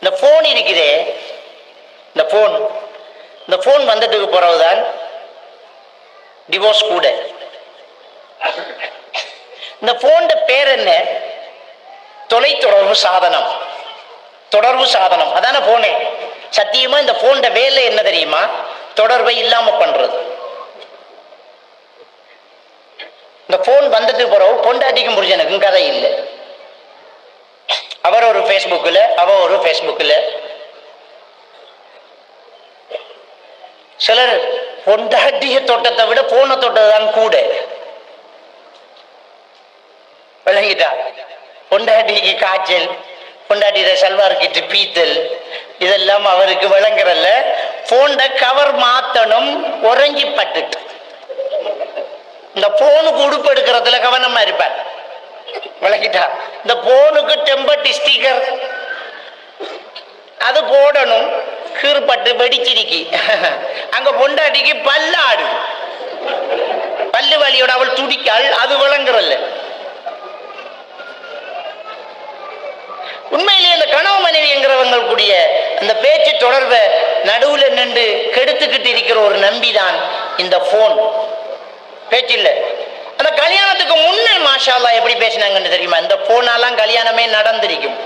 இந்த போன் இருக்குதே, இந்த போன் வந்துட்டு பிறகுதான் டிவோர்ஸ் கூட. இந்த போன் பேர் என்ன? தொலைத்தொடர்பு சாதனம். தொடர்பு சாதனம் அதான போனே. சத்தியமா இந்த போன் வேலை என்ன தெரியுமா? தொடர்பை இல்லாம பண்றது. இந்த போன் வந்துட்டு பிறகு பொண்டாட்டிக்கும் புரிஞ்சனுக்கும் கதை இல்லை. அவர் ஒரு பேஸ்புக்கில், அவ ஒரு பேஸ்புக்கில். சிலர் பொண்டாட்டிய தொட்டத்தை விட போன தொட்டதான் கூட. விளங்கிட்டா? பொண்டாட்டிக்கு காய்ச்சல், பொண்டாட்டிய சல்வார் கிட்டு பீத்தல், இதெல்லாம் அவருக்கு விளங்குறல்ல. போன் கவர் மாத்தணும், உறைஞ்சி பட்டுட்டு இந்த போனுக்கு உடுப்பு எடுக்கிறதுல கவனமா இருப்பார். விளங்கிட்டா? இந்த போனுக்கு டெம்பர்ட் ஸ்டிக்கர் அது போடணும், கீழ்பட்டு வெடிச்சிருக்கி. அங்க பொண்டாட்டிக்கு பல்லாடு, பல்லு வலியோட அவள் துடிக்காள், அது விளங்குறல்ல. உண்மையிலேயே அந்த கனவு மனைவி என்கிறவங்களுடைய அந்த பேச்சு தொடர்பை நடுவுல நின்று கெடுத்துக்கிட்டு இருக்கிற ஒரு நம்பிதான் இந்த போன். பேச்சு இல்லை. அந்த கல்யாணத்துக்கு முன்னே மாஷா அல்லாஹ் எப்படி பேசினாங்கன்னு தெரியுமா? இந்த போனாலாம் கல்யாணமே நடந்திருக்கும்.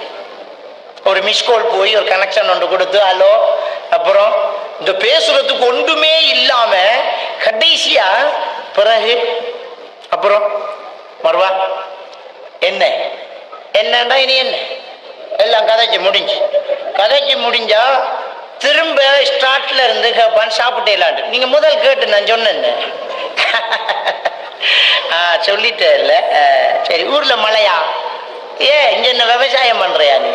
ஒரு மிஸ்கால் போய் ஒரு கனெக்ஷன் ஒன்று கொடுத்து ஹலோ, அப்புறம் இந்த பேசுறதுக்கு ஒன்றுமே இல்லாம கடைசியா பிறகு அப்புறம் மறுவா என்ன என்னண்டா இனி என்ன எல்லாம் கதைக்கு முடிஞ்சா திரும்ப ஸ்டார்ட்ல இருந்து கேட்பான் சாப்பிட்டேலாண்டு. நீங்க முதல் கேட்டு நான் சொன்னேன். சொல்லிட்டே இல்ல. சரி, ஊர்ல மழையா? இங்க என்ன விவசாயம் பண்றியா நீ?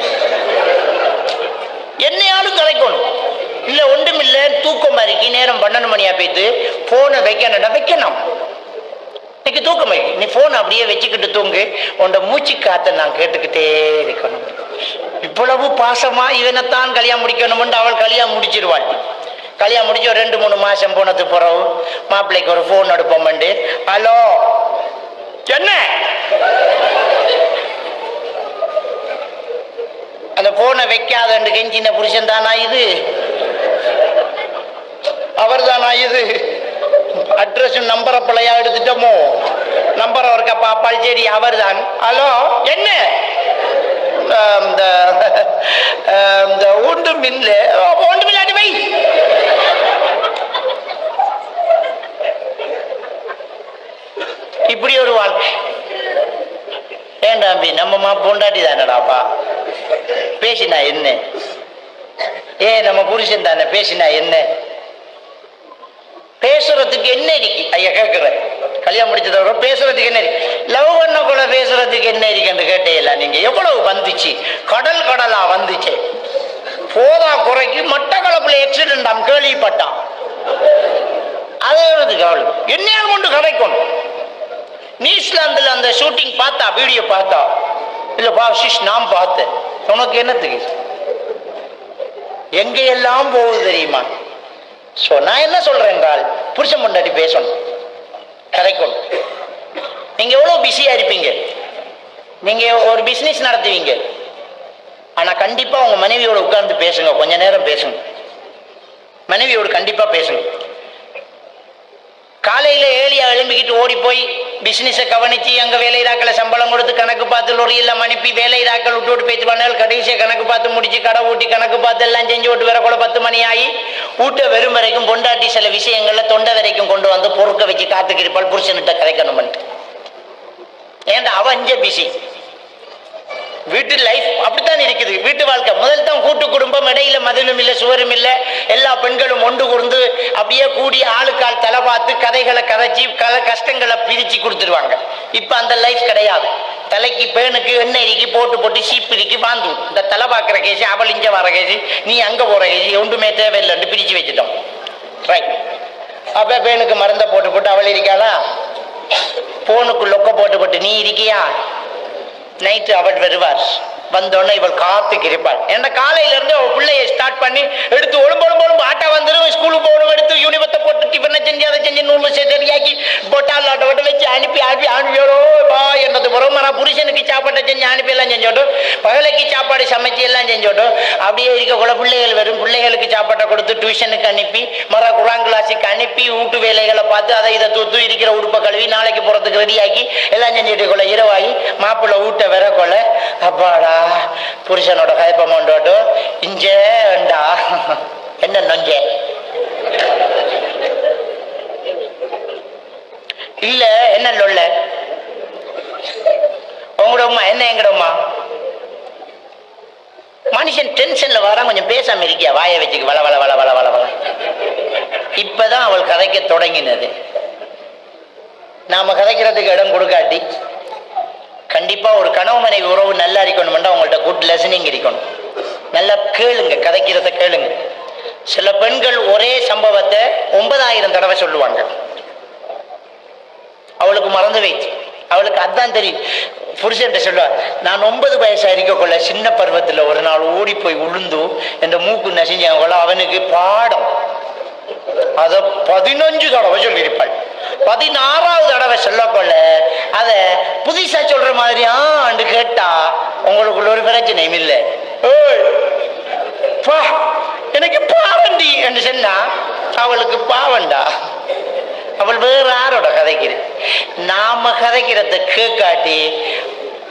என்னையாலும் கலைக்கணும். இல்ல ஒன்றும் இல்ல, தூக்கம் அறிக்கை நேரம் 12 மணியா போயிட்டு போனை வைக்கணும். இன்னைக்கு தூக்கம் வைக்க, நீ போன் அப்படியே வச்சுக்கிட்டு தூங்கு, உன்னோட மூச்சு காத்த நான் கேட்டுக்கிட்டே இருக்கணும். இவ்வளவு பாசமா இவனைத்தான் கல்யாணம் முடிக்கணும்னு அவள் கல்யாணம் முடிச்சிருவாள். கல்யாணம் முடிச்சு ஒரு 2-3 மாசம் போனது பிறகு மாப்பிள்ளைக்கு ஒரு போன் எடுப்போம். ஹலோ என்ன? அந்த போனை வைக்காத கெஞ்சின புருஷன் தானா இது? அவர் தானா இது? அட்ரஸ் நம்பரை பிள்ளையா எடுத்துட்டோமோ? நம்பர் அவருக்கா பாப்பாள். சரி, அவர் தான். ஹலோ என்ன? ஒன்றும் இல்லை, ஒன்றும் இல்லாட்டி வை. இப்படி ஒரு வாழ்க்கை ஏண்டாம்பி? நம்ம பொண்டாட்டி தானடாப்பா, பேசினா என்ன? நம்ம புருஷன் தானே, பேசினா என்ன? பேசுறதுக்கு என்ன இருக்கு? ஐயா கேட்கிறேன், கல்யாணம் முடிச்சதோட பேசுறதுக்கு என்ன இருக்கு? லவ் பண்ண கூட பேசுறதுக்கு என்ன இருக்குன்னு கேட்டேல. நீங்க எவ்வளவு வந்துச்சு, கடலா வந்துச்சு. போதா குறைக்கு மட்டக்களப்புல ஆக்சிடென்ட் கேள்விப்பட்டான். அதே கவலை என்ன கொண்டு கிடைக்கணும். நியூசிலாந்துல அந்த ஷூட்டிங் பார்த்தா, வீடியோ பார்த்தா? இல்லப்பா சிஷ், நான் பார்த்தேன். உனக்கு என்னத்துக்கு? எங்கெல்லாம் போகுது தெரியுமா? நான் என்ன சொல்றேன் என்றால், புருஷன் பொண்டாட்டி பேசணும், கதைக்கணும். நீங்க எவ்வளவு பிஸியா இருப்பீங்க, நீங்க ஒரு பிசினஸ் நடத்துவீங்க, ஆனா கண்டிப்பா உங்க மனைவியோட உட்கார்ந்து பேசுங்க, கொஞ்ச நேரம் பேசுங்க, மனைவியோடு கண்டிப்பா பேசுங்க. காலையில ஏழியா எழும்பிக்கிட்டு ஓடி போய் பிசினஸை கவனிச்சு அங்க வேலையிறாக்களை சம்பளம் கொடுத்து கணக்கு பார்த்து லொரியெல்லாம் அனுப்பி வேலையிறாக்கள் விட்டு போயிட்டு பண்ணால் கடைசியை கணக்கு பார்த்து முடிச்சு கடை ஊட்டி கணக்கு பார்த்து எல்லாம் செஞ்சு விட்டு வர கூட 10 மணி ஆகி ஊட்ட வெறும் வரைக்கும் பொண்டாட்டி சில விஷயங்கள்ல தொண்டை வரைக்கும் கொண்டு வந்து பொறுக்க வச்சு காத்துக்கிருப்பாள் புருஷன்கிட்ட கதைக்கணும். ஏன்டா அவ இங்க பிஸி. வீட்டு லைஃப் அப்படித்தான் இருக்குது. வீட்டு வாழ்க்கை முதல் தான் கூட்டு குடும்பம், இடையில மதிலும் இல்லை சுவரும் இல்லை, எல்லா பெண்களும் ஒன்று கூர்ந்து அப்படியே கூடி ஆளுக்கால் தலை பார்த்து கதைகளை கதைச்சி கஷ்டங்களை பிரிச்சு கொடுத்துருவாங்க. இப்ப அந்த லைஃப் கிடையாது. தலைக்கு பேனுக்கு எண்ணெய்க்கு போட்டு சீப்பிரிக்கு வாழ்ந்து இந்த தலை பார்க்குற கேசி, அவள் இங்க வர கேசி, நீ அங்க போற கேசி, ஒன்றுமே தேவையில்லைன்னு பிரிச்சு வச்சுட்டோம். ரைட். அப்ப பேனுக்கு மருந்தை போட்டு அவள் இருக்காளா, போனுக்கு லொக்க போட்டு நீ இருக்கியா, நைட்டு அவள் வருவார், வந்தோடனே இவள் காத்துக்கு இருப்பாள். ஏன்னா காலையில இருந்து அவள் பிள்ளைய ஸ்டார்ட் பண்ணி எடுத்து ஒழும்பொழும்பொழும்பு ஆட்டா வந்துடும், ஸ்கூலுக்கு போகணும், எடுத்து யூனிவர்த்தை போட்டு டிஃபனை செஞ்சு அதை செஞ்சு நூல் சரியாக்கி போட்டால் ஆட்டை விட்டு வச்சு அனுப்பி அனுப்பியோடோ வா என்னது போறோம். ஆனால் புருஷனுக்கு சாப்பாட்டை செஞ்சு அனுப்பி எல்லாம் செஞ்சோட்டும், பகலைக்கு சாப்பாடு சமைச்சு எல்லாம் செஞ்சோட்டும். அப்படியே இருக்கக்குள்ள பிள்ளைகள் வரும், பிள்ளைகளுக்கு சாப்பாட்டை கொடுத்து டியூஷனுக்கு அனுப்பி குரான் கிளாஸுக்கு அனுப்பி வீட்டு வேலைகளை பார்த்து அதை இதை தூத்து இருக்கிற உடுப்பை கழுவி நாளைக்கு போறதுக்கு ரெடியாக்கி எல்லாம் செஞ்சுட்டு கொள்ள இரவாகி மாப்பிள்ளை வீட்டை வர கொள்ள அப்பாடா புருஷனோட கதைப்பமாண்டோட்டும் இஞ்சேண்டா என்ன நொஞ்சே இல்ல என்ன இல்ல உங்களோட அம்மா என்ன எங்கட அம்மா மனுஷன் டென்ஷன்ல வரான், கொஞ்சம் பேசாம இருக்கியா வாயை வச்சுக்கு வள வள வள வள வள வள. இப்பதான் அவள் கதைக்க தொடங்கினது. நாம கதைக்கிறதுக்கு இடம் கொடுக்காட்டி கண்டிப்பா ஒரு கனவு மனைவி உறவு நல்லா இருக்கணும்னா அவங்கள்ட்ட குட் லெசனிங் இருக்கணும். நல்லா கேளுங்க, கதைக்கிறத கேளுங்க. சில பெண்கள் ஒரே சம்பவத்தை 9000 தடவை சொல்லுவாங்க. அவளுக்கு மறந்து வைத்து அவளுக்கு அதான் தெரியும். புருஷன் சொல்லுவார், நான் 9 வயசா இருக்கக்குள்ள சின்ன பருவத்தில் ஒரு நாள் ஓடி போய் உளுந்து என்ற மூக்கு நசிஞ்சாங்கொள்ள அவனுக்கு பாடம் அத 15 தடவை சொல்லியிருப்பாள். 16வது தடவை சொல்லக்கொள்ள அத புதுசா சொல்ற மாதிரியான்னு கேட்டா உங்களுக்குள்ள ஒரு பிரச்சனையும் இல்லை. எனக்கு பாவண்டி என்று சொன்னா அவளுக்கு பாவண்டா. அவள் வேற யாரோட கதைக்கிறது. நாம கதைக்கிறத கேட்காட்டி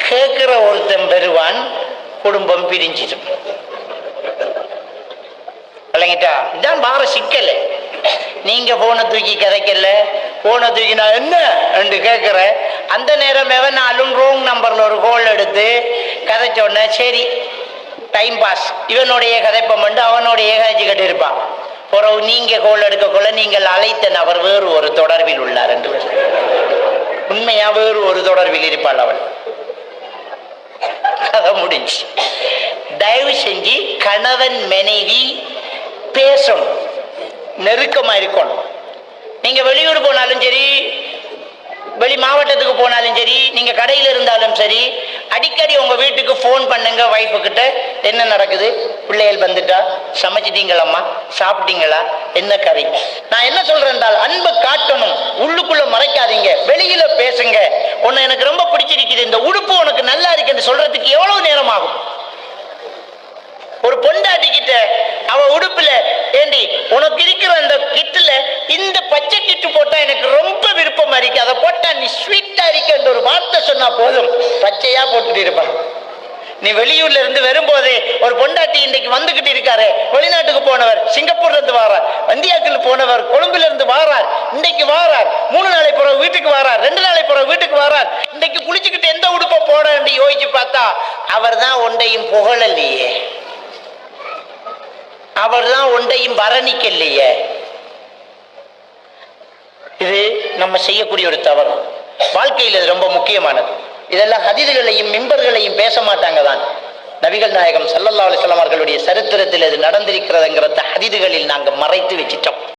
கேட்கிற ஒருத்தன் பெறுவான், குடும்பம் பிரிஞ்சிடும். இல்லைங்கிட்டா இதான் பார சிக்கல. நீங்க போனை தூக்கி கதைக்கல, போனை தூக்கி நான் என்ன என்று கேட்கிற அந்த நேரம் எவனாலும் ரோங் நம்பர்ல ஒரு கோல் எடுத்து கதைச்சோடனே சரி டைம் பாஸ் இவனுடைய கதைப்பம் பண்ணி அவனுடைய கதைச்சு கட்டி இருப்பான். பிறகு நீங்க கோல் எடுக்கக்குள்ள நீங்கள் அழைத்த நபர் வேறு ஒரு தொடர்பில் உள்ளார் என்று உண்மையா வேறு ஒரு தொடர்பில் இருப்பாள் அவள். கதை முடிஞ்சு. தயவு செஞ்சு கணவன் மனைவி பேசணும், நெருக்கமா இருக்கணும். நீங்க வெளியூர் போனாலும் சரி, வெளி மாவட்டத்துக்கு போனாலும் சரி, நீங்க கடையில் இருந்தாலும் சரி, அடிக்கடி உங்க வீட்டுக்கு போன் பண்ணுங்க. வைஃபு கிட்ட என்ன நடக்குது, பிள்ளைகள் வந்துட்டா, சமைச்சிட்டீங்களம்மா, சாப்பிட்டீங்களா, என்ன கறி. நான் என்ன சொல்றேன் என்றால் அன்பு காட்டணும், உள்ளுக்குள்ள மறைக்காதீங்க, வெளியில பேசுங்க. உன்னை எனக்கு ரொம்ப பிடிச்சிருக்குது, இந்த உடுப்பு உனக்கு நல்லா இருக்குன்னு சொல்றதுக்கு எவ்வளவு நேரம் ஆகும்? ஒரு பொண்டாட்டிக்கிட்ட அவ உடுப்புல ஏண்டி உனக்கு இருக்கிற அந்த கிட்டுல இந்த பச்சை கிட்டு போட்டா எனக்கு ரொம்ப விருப்பமா இருக்கு, அதை போட்டா நீ ஸ்வீட்டா இருக்க ஒரு வார்த்தை சொன்னா போதும், பச்சையா போட்டுட்டு இருப்பான். நீ வெளியூர்ல இருந்து வரும்போதே ஒரு பொண்டாட்டி இன்னைக்கு வந்துகிட்டு இருக்காரு, வெளிநாட்டுக்கு போனவர், சிங்கப்பூர்ல இருந்து வாரார், இந்தியாவுக்கு போனவர், கொழும்புல இருந்து வாரார், இன்னைக்கு வாரார், 3 நாளை பிறகு வீட்டுக்கு வாரார், 2 நாளை பிறகு வீட்டுக்கு வாரார். இன்னைக்கு குளிச்சுக்கிட்டு எந்த உடுப்பை போட யோசிச்சு பார்த்தா அவர் தான் ஒன்றையும் புகழலையே, அவர் தான் ஒன்றையும் வரணிக்கலையே. இது நம்ம செய்யக்கூடிய ஒரு தவறு. வாழ்க்கையில் இது ரொம்ப முக்கியமானது. இதெல்லாம் ஹதீதுகளையும் மிம்பர்களையும் பேச மாட்டாங்க தான். நபிகள் நாயகம் ஸல்லல்லாஹு அலைஹி வஸல்லம் அவர்களுடைய சரித்திரத்தில் இது நடந்திருக்கிறதுங்கிறத ஹதீதுகளில் நாங்கள் மறைத்து வச்சிட்டோம்.